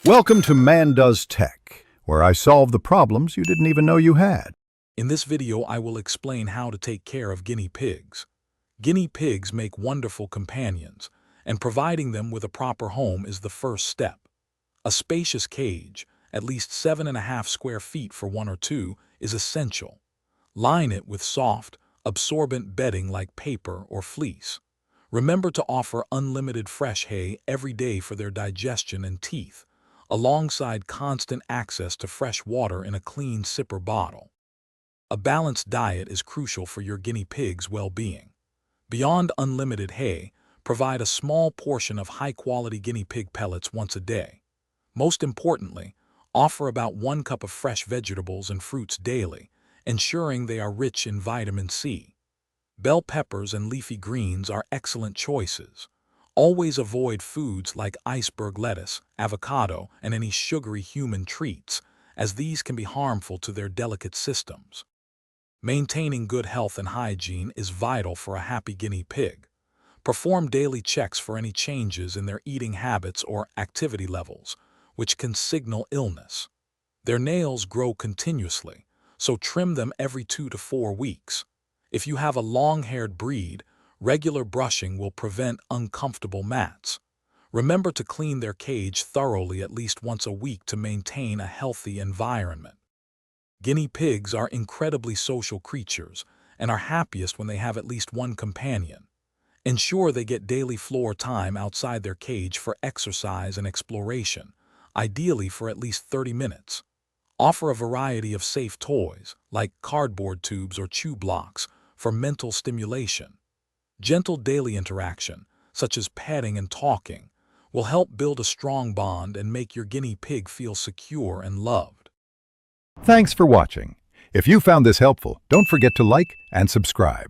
Welcome to Man Does Tech, where I solve the problems you didn't even know you had. In this video, I will explain how to take care of guinea pigs. Guinea pigs make wonderful companions, and providing them with a proper home is the first step. A spacious cage, at least 7.5 square feet for one or two, is essential. Line it with soft, absorbent bedding like paper or fleece. Remember to offer unlimited fresh hay every day for their digestion and teeth, alongside constant access to fresh water in a clean sipper bottle. A balanced diet is crucial for your guinea pig's well-being. Beyond unlimited hay, provide a small portion of high-quality guinea pig pellets once a day. Most importantly, offer about 1 cup of fresh vegetables and fruits daily, ensuring they are rich in vitamin C. Bell peppers and leafy greens are excellent choices. Always avoid foods like iceberg lettuce, avocado, and any sugary human treats, as these can be harmful to their delicate systems. Maintaining good health and hygiene is vital for a happy guinea pig. Perform daily checks for any changes in their eating habits or activity levels, which can signal illness. Their nails grow continuously, so trim them every 2 to 4 weeks. If you have a long-haired breed, regular brushing will prevent uncomfortable mats. Remember to clean their cage thoroughly at least once a week to maintain a healthy environment. Guinea pigs are incredibly social creatures and are happiest when they have at least one companion. Ensure they get daily floor time outside their cage for exercise and exploration, ideally for at least 30 minutes. Offer a variety of safe toys, like cardboard tubes or chew blocks, for mental stimulation. Gentle daily interaction, such as petting and talking, will help build a strong bond and make your guinea pig feel secure and loved. Thanks for watching. If you found this helpful, don't forget to like and subscribe.